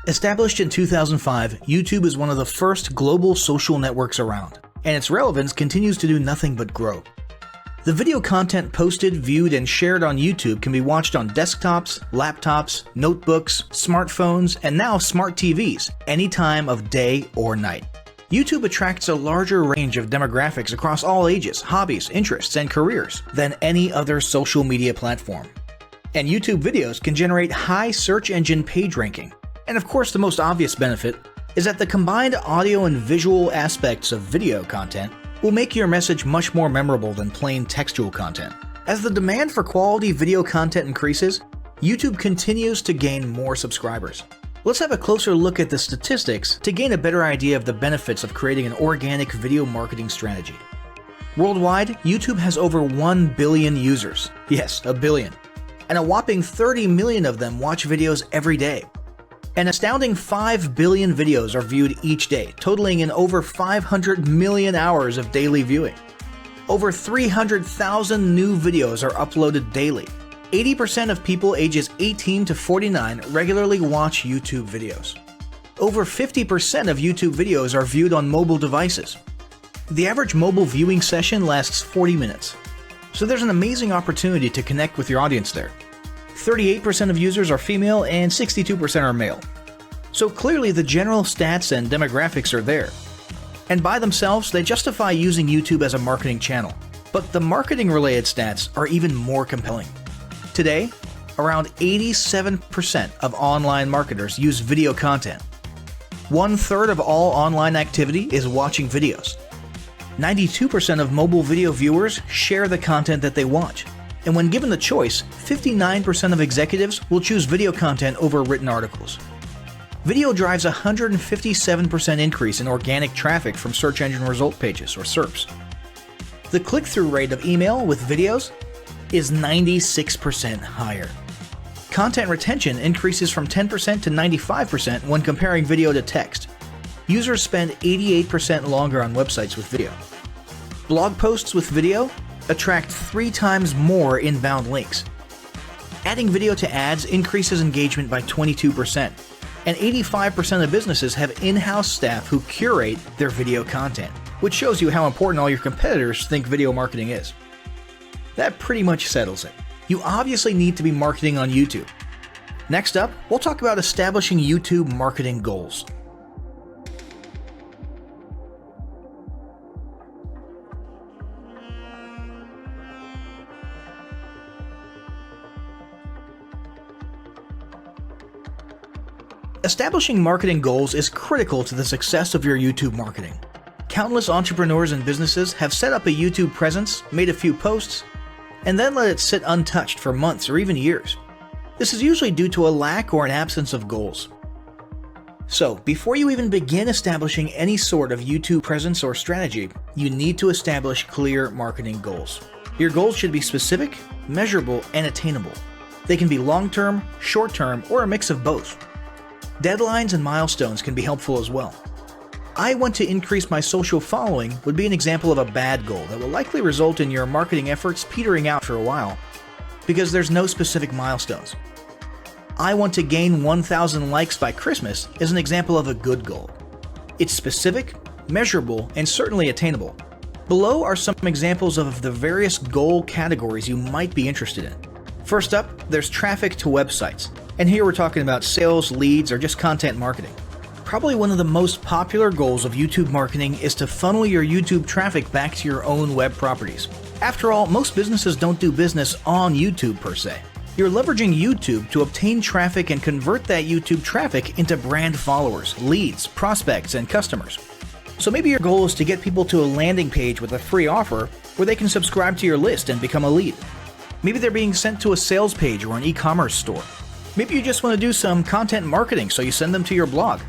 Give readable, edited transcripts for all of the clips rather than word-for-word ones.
Established in 2005, YouTube is one of the first global social networks around, and its relevance continues to do nothing but grow. The video content posted, viewed, and shared on YouTube can be watched on desktops, laptops, notebooks, smartphones, and now smart TVs, any time of day or night. YouTube attracts a larger range of demographics across all ages, hobbies, interests, and careers than any other social media platform. And YouTube videos can generate high search engine page ranking. And of course, the most obvious benefit is that the combined audio and visual aspects of video content will make your message much more memorable than plain textual content. As the demand for quality video content increases, YouTube continues to gain more subscribers. Let's have a closer look at the statistics to gain a better idea of the benefits of creating an organic video marketing strategy. Worldwide, YouTube has over 1 billion users. Yes, a billion. And a whopping 30 million of them watch videos every day. An astounding 5 billion videos are viewed each day, totaling in over 500 million hours of daily viewing. Over 300,000 new videos are uploaded daily. 80% of people ages 18 to 49 regularly watch YouTube videos. Over 50% of YouTube videos are viewed on mobile devices. The average mobile viewing session lasts 40 minutes. So there's an amazing opportunity to connect with your audience there. 38% of users are female and 62% are male. So clearly the general stats and demographics are there. And by themselves, they justify using YouTube as a marketing channel. But the marketing-related stats are even more compelling. Today, around 87% of online marketers use video content. 1/3 of all online activity is watching videos. 92% of mobile video viewers share the content that they watch. And when given the choice, 59% of executives will choose video content over written articles. Video drives a 157% increase in organic traffic from search engine result pages, or SERPs. The click-through rate of email with videos is 96% higher. Content retention increases from 10% to 95% when comparing video to text. Users spend 88% longer on websites with video. Blog posts with video attract 3 times more inbound links. Adding video to ads increases engagement by 22%, and 85% of businesses have in-house staff who curate their video content, which shows you how important all your competitors think video marketing is. That pretty much settles it. You obviously need to be marketing on YouTube. Next up, we'll talk about establishing YouTube marketing goals. Establishing marketing goals is critical to the success of your YouTube marketing. Countless entrepreneurs and businesses have set up a YouTube presence, made a few posts, and then let it sit untouched for months or even years. This is usually due to a lack or an absence of goals. So, before you even begin establishing any sort of YouTube presence or strategy, you need to establish clear marketing goals. Your goals should be specific, measurable, and attainable. They can be long-term, short-term, or a mix of both. Deadlines and milestones can be helpful as well. I want to increase my social following would be an example of a bad goal that will likely result in your marketing efforts petering out for a while because there's no specific milestones. I want to gain 1,000 likes by Christmas is an example of a good goal. It's specific, measurable, and certainly attainable. Below are some examples of the various goal categories you might be interested in. First up, there's traffic to websites. And here we're talking about sales, leads, or just content marketing. Probably one of the most popular goals of YouTube marketing is to funnel your YouTube traffic back to your own web properties. After all, most businesses don't do business on YouTube per se. You're leveraging YouTube to obtain traffic and convert that YouTube traffic into brand followers, leads, prospects, and customers. So maybe your goal is to get people to a landing page with a free offer where they can subscribe to your list and become a lead. Maybe they're being sent to a sales page or an e-commerce store. Maybe you just want to do some content marketing, so you send them to your blog.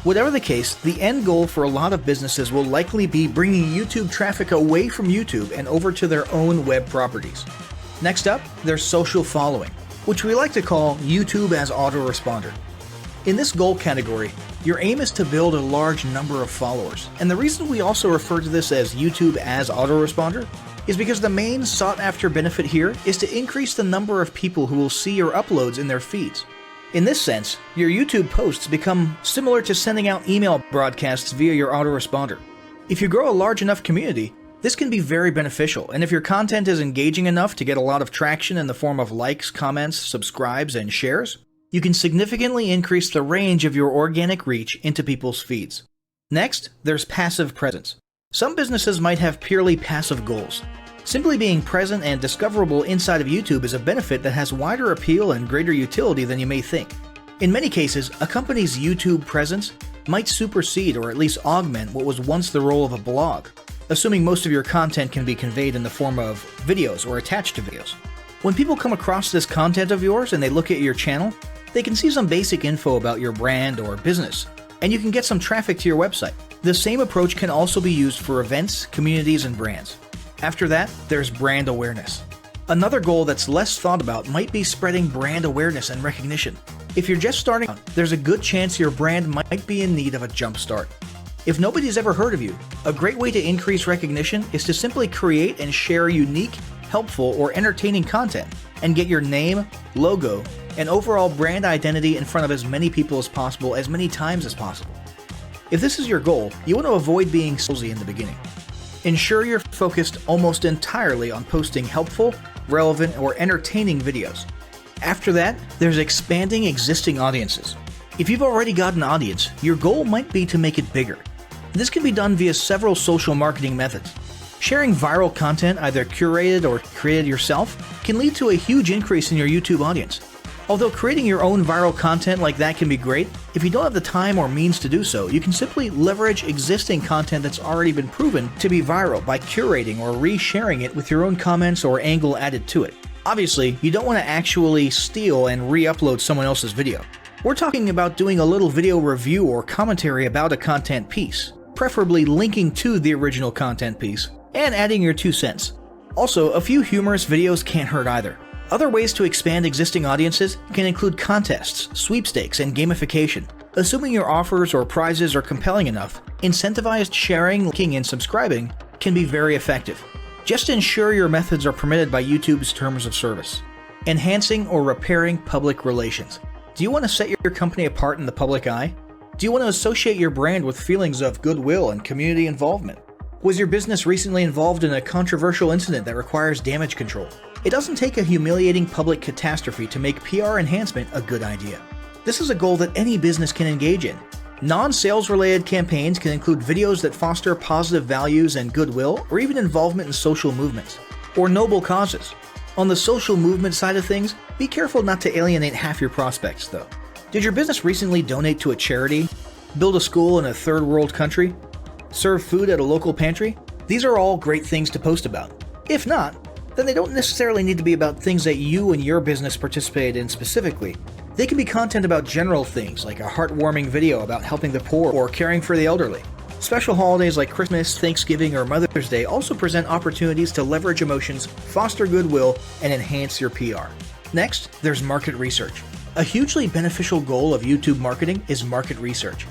Whatever the case, the end goal for a lot of businesses will likely be bringing YouTube traffic away from YouTube and over to their own web properties. Next up, there's social following, which we like to call YouTube as autoresponder. In this goal category, your aim is to build a large number of followers, and the reason we also refer to this as YouTube as autoresponder is because the main sought-after benefit here is to increase the number of people who will see your uploads in their feeds. In this sense, your YouTube posts become similar to sending out email broadcasts via your autoresponder. If you grow a large enough community, this can be very beneficial, and if your content is engaging enough to get a lot of traction in the form of likes, comments, subscribes, and shares, you can significantly increase the range of your organic reach into people's feeds. Next, there's passive presence. Some businesses might have purely passive goals. Simply being present and discoverable inside of YouTube is a benefit that has wider appeal and greater utility than you may think. In many cases, a company's YouTube presence might supersede or at least augment what was once the role of a blog, assuming most of your content can be conveyed in the form of videos or attached to videos. When people come across this content of yours and they look at your channel, they can see some basic info about your brand or business, and you can get some traffic to your website. The same approach can also be used for events, communities, and brands. After that, there's brand awareness. Another goal that's less thought about might be spreading brand awareness and recognition. If you're just starting out, there's a good chance your brand might be in need of a jump start. If nobody's ever heard of you, a great way to increase recognition is to simply create and share unique, helpful, or entertaining content and get your name, logo, and overall brand identity in front of as many people as possible as many times as possible. If this is your goal, you want to avoid being salesy in the beginning. Ensure you're focused almost entirely on posting helpful, relevant, or entertaining videos. After that, there's expanding existing audiences. If you've already got an audience, your goal might be to make it bigger. This can be done via several social marketing methods. Sharing viral content, either curated or created yourself, can lead to a huge increase in your YouTube audience. Although creating your own viral content like that can be great, if you don't have the time or means to do so, you can simply leverage existing content that's already been proven to be viral by curating or resharing it with your own comments or angle added to it. Obviously, you don't want to actually steal and re-upload someone else's video. We're talking about doing a little video review or commentary about a content piece, preferably linking to the original content piece, and adding your 2 cents. Also, a few humorous videos can't hurt either. Other ways to expand existing audiences can include contests, sweepstakes, and gamification. Assuming your offers or prizes are compelling enough, incentivized sharing, liking, and subscribing can be very effective. Just ensure your methods are permitted by YouTube's terms of service. Enhancing or repairing public relations. Do you want to set your company apart in the public eye? Do you want to associate your brand with feelings of goodwill and community involvement? Was your business recently involved in a controversial incident that requires damage control? It doesn't take a humiliating public catastrophe to make PR enhancement a good idea. This is a goal that any business can engage in. Non-sales related campaigns can include videos that foster positive values and goodwill, or even involvement in social movements, or noble causes. On the social movement side of things, be careful not to alienate half your prospects, though. Did your business recently donate to a charity? Build a school in a third world country? Serve food at a local pantry? These are all great things to post about. If not, then they don't necessarily need to be about things that you and your business participated in specifically. They can be content about general things, like a heartwarming video about helping the poor or caring for the elderly. Special holidays like Christmas, Thanksgiving, or Mother's Day also present opportunities to leverage emotions, foster goodwill, and enhance your PR. Next, there's market research. A hugely beneficial goal of YouTube marketing is market research.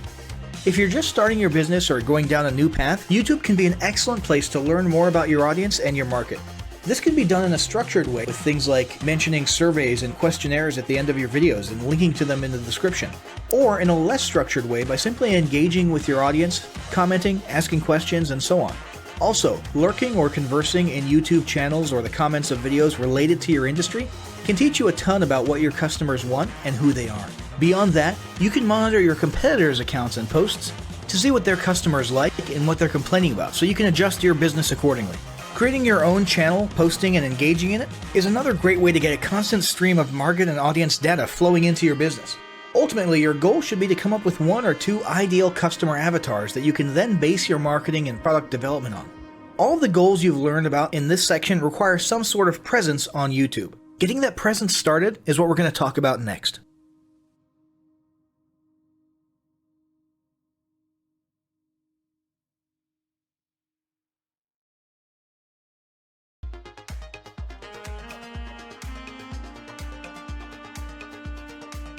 If you're just starting your business or going down a new path, YouTube can be an excellent place to learn more about your audience and your market. This can be done in a structured way with things like mentioning surveys and questionnaires at the end of your videos and linking to them in the description, or in a less structured way by simply engaging with your audience, commenting, asking questions, and so on. Also, lurking or conversing in YouTube channels or the comments of videos related to your industry can teach you a ton about what your customers want and who they are. Beyond that, you can monitor your competitors' accounts and posts to see what their customers like and what they're complaining about, so you can adjust your business accordingly. Creating your own channel, posting, and engaging in it is another great way to get a constant stream of market and audience data flowing into your business. Ultimately, your goal should be to come up with 1 or 2 ideal customer avatars that you can then base your marketing and product development on. All of the goals you've learned about in this section require some sort of presence on YouTube. Getting that presence started is what we're going to talk about next.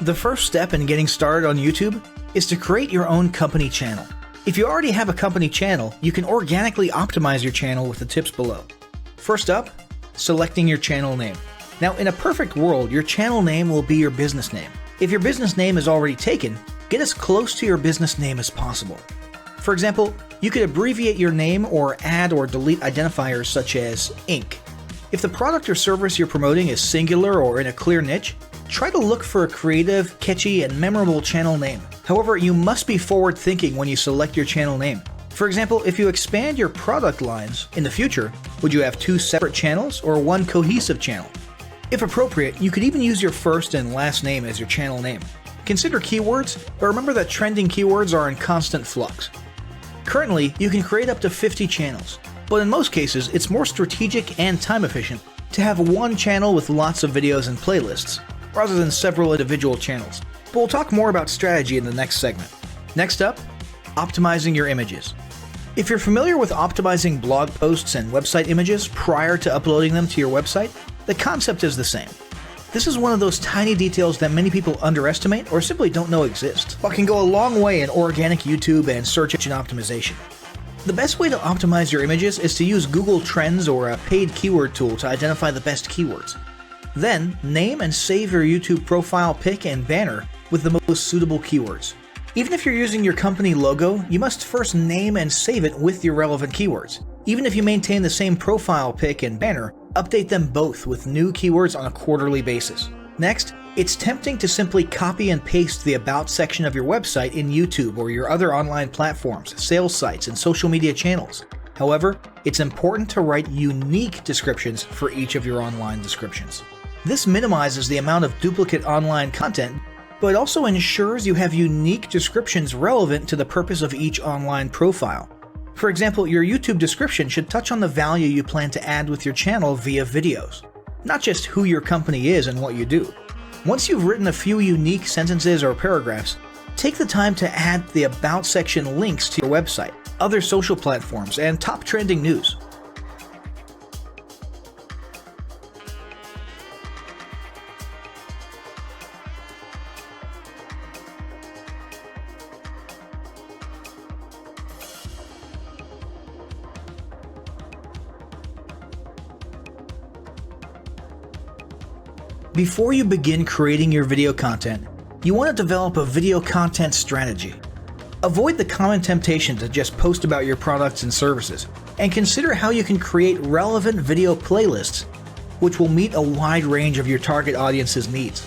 The first step in getting started on YouTube is to create your own company channel. If you already have a company channel, you can organically optimize your channel with the tips below. First up, selecting your channel name. Now, in a perfect world, your channel name will be your business name. If your business name is already taken, get as close to your business name as possible. For example, you could abbreviate your name or add or delete identifiers such as Inc. If the product or service you're promoting is singular or in a clear niche, try to look for a creative, catchy, and memorable channel name. However, you must be forward-thinking when you select your channel name. For example, if you expand your product lines in the future, would you have 2 separate channels or one cohesive channel? If appropriate, you could even use your first and last name as your channel name. Consider keywords, but remember that trending keywords are in constant flux. Currently, you can create up to 50 channels, but in most cases, it's more strategic and time efficient to have one channel with lots of videos and playlists, rather than several individual channels. But we'll talk more about strategy in the next segment. Next up, optimizing your images. If you're familiar with optimizing blog posts and website images prior to uploading them to your website, the concept is the same. This is one of those tiny details that many people underestimate or simply don't know exist, but can go a long way in organic YouTube and search engine optimization. The best way to optimize your images is to use Google Trends or a paid keyword tool to identify the best keywords. Then, name and save your YouTube profile pic and banner with the most suitable keywords. Even if you're using your company logo, you must first name and save it with your relevant keywords. Even if you maintain the same profile pic and banner, update them both with new keywords on a quarterly basis. Next, it's tempting to simply copy and paste the About section of your website in YouTube or your other online platforms, sales sites, and social media channels. However, it's important to write unique descriptions for each of your online descriptions. This minimizes the amount of duplicate online content, but also ensures you have unique descriptions relevant to the purpose of each online profile. For example, your YouTube description should touch on the value you plan to add with your channel via videos, not just who your company is and what you do. Once you've written a few unique sentences or paragraphs, take the time to add the About section links to your website, other social platforms, and top trending news. Before you begin creating your video content, you want to develop a video content strategy. Avoid the common temptation to just post about your products and services, and consider how you can create relevant video playlists which will meet a wide range of your target audience's needs.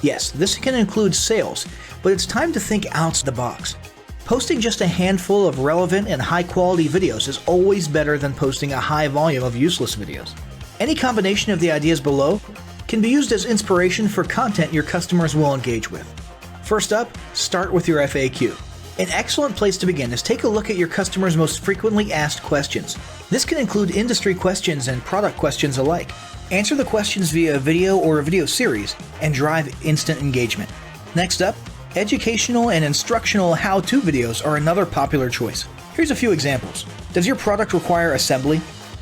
Yes, this can include sales, but it's time to think outside the box. Posting just a handful of relevant and high-quality videos is always better than posting a high volume of useless videos. Any combination of the ideas below can be used as inspiration for content your customers will engage with. First up, start with your FAQ. An excellent place to begin is take a look at your customers' most frequently asked questions. This can include industry questions and product questions alike. Answer the questions via a video or a video series and drive instant engagement. Next up, educational and instructional how-to videos are another popular choice. Here's a few examples. Does your product require assembly?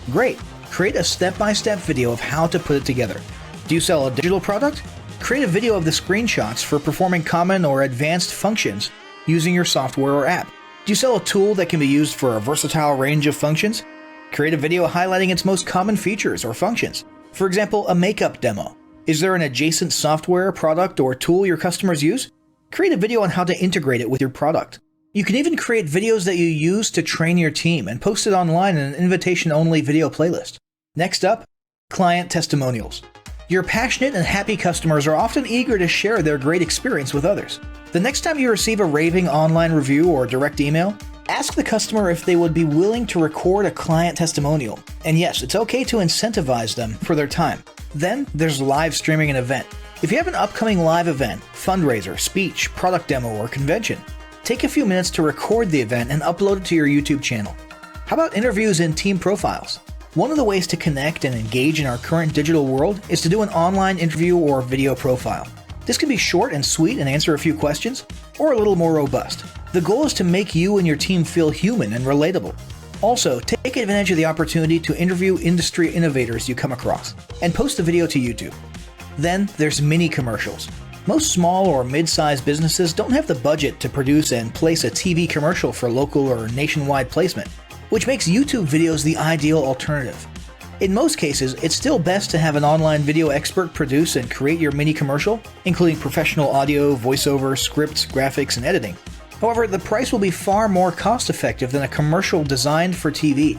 Great! Create a step-by-step video of how to put it together. Do you sell a digital product? Create a video of the screenshots for performing common or advanced functions using your software or app. Do you sell a tool that can be used for a versatile range of functions? Create a video highlighting its most common features or functions. For example, a makeup demo. Is there an adjacent software, product, or tool your customers use? Create a video on how to integrate it with your product. You can even create videos that you use to train your team and post it online in an invitation-only video playlist. Next up, client testimonials. Your passionate and happy customers are often eager to share their great experience with others. The next time you receive a raving online review or direct email, ask the customer if they would be willing to record a client testimonial. And yes, it's okay to incentivize them for their time. Then there's live streaming an event. If you have an upcoming live event, fundraiser, speech, product demo, or convention, take a few minutes to record the event and upload it to your YouTube channel. How about interviews and team profiles? One of the ways to connect and engage in our current digital world is to do an online interview or video profile. This can be short and sweet and answer a few questions, or a little more robust. The goal is to make you and your team feel human and relatable. Also, take advantage of the opportunity to interview industry innovators you come across, and post the video to YouTube. Then there's mini commercials. Most small or mid-sized businesses don't have the budget to produce and place a TV commercial for local or nationwide placement, which makes YouTube videos the ideal alternative. In most cases, it's still best to have an online video expert produce and create your mini commercial, including professional audio, voiceover, scripts, graphics, and editing. However, the price will be far more cost-effective than a commercial designed for TV.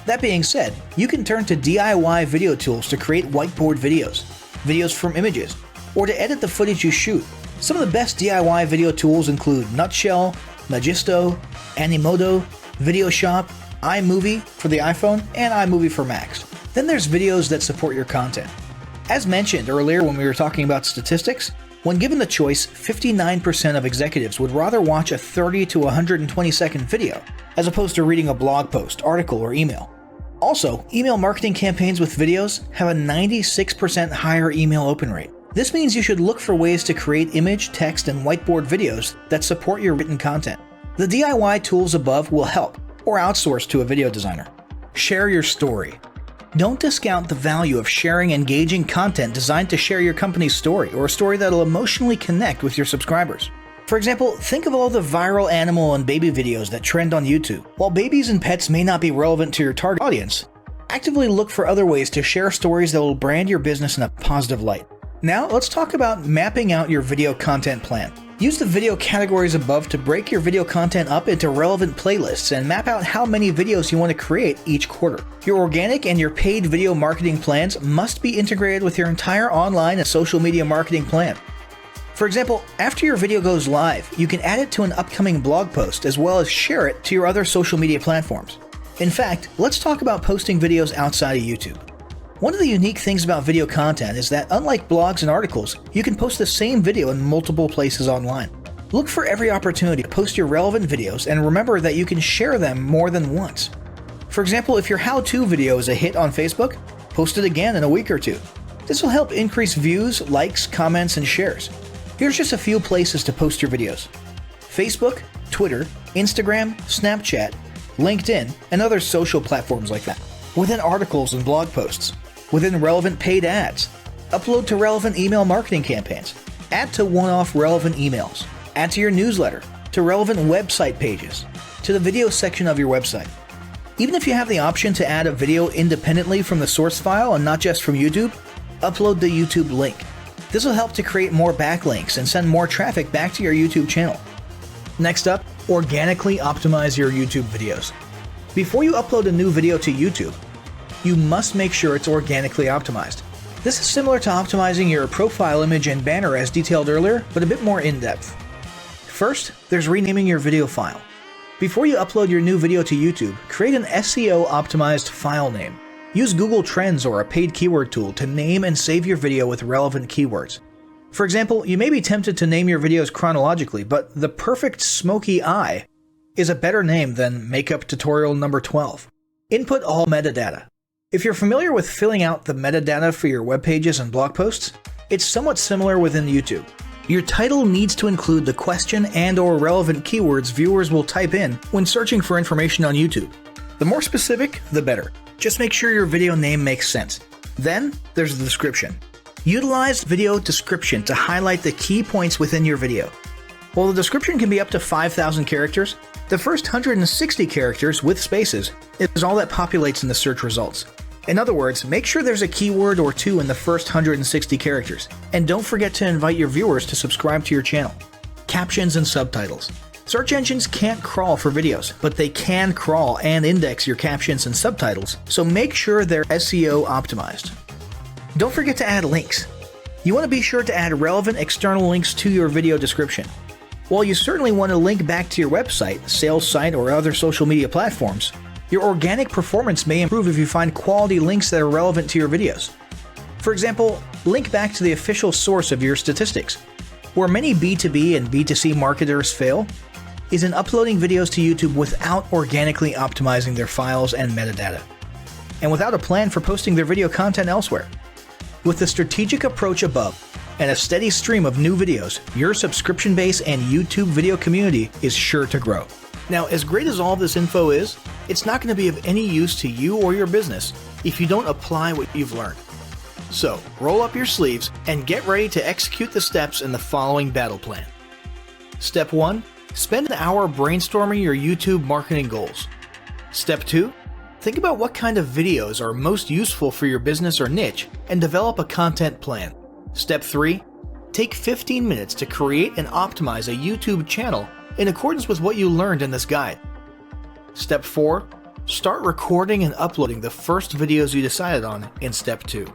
That being said, you can turn to DIY video tools to create whiteboard videos from images, or to edit the footage you shoot. Some of the best DIY video tools include Nutshell, Magisto, Animoto, VideoShop, iMovie for the iPhone, and iMovie for Macs. Then there's videos that support your content. As mentioned earlier when we were talking about statistics, when given the choice, 59% of executives would rather watch a 30 to 120 second video as opposed to reading a blog post, article, or email. Also, email marketing campaigns with videos have a 96% higher email open rate. This means you should look for ways to create image, text, and whiteboard videos that support your written content. The DIY tools above will help, or outsource to a video designer. Share your story. Don't discount the value of sharing engaging content designed to share your company's story, or a story that'll emotionally connect with your subscribers. For example, think of all the viral animal and baby videos that trend on YouTube. While babies and pets may not be relevant to your target audience, actively look for other ways to share stories that will brand your business in a positive light. Now, let's talk about mapping out your video content plan. Use the video categories above to break your video content up into relevant playlists and map out how many videos you want to create each quarter. Your organic and your paid video marketing plans must be integrated with your entire online and social media marketing plan. For example, after your video goes live, you can add it to an upcoming blog post as well as share it to your other social media platforms. In fact, let's talk about posting videos outside of YouTube. One of the unique things about video content is that unlike blogs and articles, you can post the same video in multiple places online. Look for every opportunity to post your relevant videos and remember that you can share them more than once. For example, if your how-to video is a hit on Facebook, post it again in a week or two. This will help increase views, likes, comments, and shares. Here's just a few places to post your videos: Facebook, Twitter, Instagram, Snapchat, LinkedIn, and other social platforms like that. Within articles and blog posts, within relevant paid ads, upload to relevant email marketing campaigns, add to one-off relevant emails, add to your newsletter, to relevant website pages, to the video section of your website. Even if you have the option to add a video independently from the source file and not just from YouTube, upload the YouTube link. This will help to create more backlinks and send more traffic back to your YouTube channel. Next up, organically optimize your YouTube videos. Before you upload a new video to YouTube, you must make sure it's organically optimized. This is similar to optimizing your profile image and banner as detailed earlier, but a bit more in-depth. First, there's renaming your video file. Before you upload your new video to YouTube, create an SEO-optimized file name. Use Google Trends or a paid keyword tool to name and save your video with relevant keywords. For example, you may be tempted to name your videos chronologically, but the perfect smoky eye is a better name than makeup tutorial number 12. Input all metadata. If you're familiar with filling out the metadata for your web pages and blog posts, it's somewhat similar within YouTube. Your title needs to include the question and/or relevant keywords viewers will type in when searching for information on YouTube. The more specific, the better. Just make sure your video name makes sense. Then, there's the description. Utilize video description to highlight the key points within your video. While the description can be up to 5,000 characters, the first 160 characters with spaces is all that populates in the search results. In other words, make sure there's a keyword or two in the first 160 characters, and don't forget to invite your viewers to subscribe to your channel. Captions and subtitles. Search engines can't crawl for videos, but they can crawl and index your captions and subtitles, so make sure they're SEO optimized. Don't forget to add links. You want to be sure to add relevant external links to your video description. While you certainly want to link back to your website, sales site, or other social media platforms, your organic performance may improve if you find quality links that are relevant to your videos. For example, link back to the official source of your statistics. Where many B2B and B2C marketers fail is in uploading videos to YouTube without organically optimizing their files and metadata, and without a plan for posting their video content elsewhere. With the strategic approach above and a steady stream of new videos, your subscription base and YouTube video community is sure to grow. Now, as great as all this info is, it's not going to be of any use to you or your business if you don't apply what you've learned. So, roll up your sleeves and get ready to execute the steps in the following battle plan. Step 1. Spend an hour brainstorming your YouTube marketing goals. Step 2. Think about what kind of videos are most useful for your business or niche and develop a content plan. Step 3. Take 15 minutes to create and optimize a YouTube channel in accordance with what you learned in this guide. Step 4. Start recording and uploading the first videos you decided on in Step 2.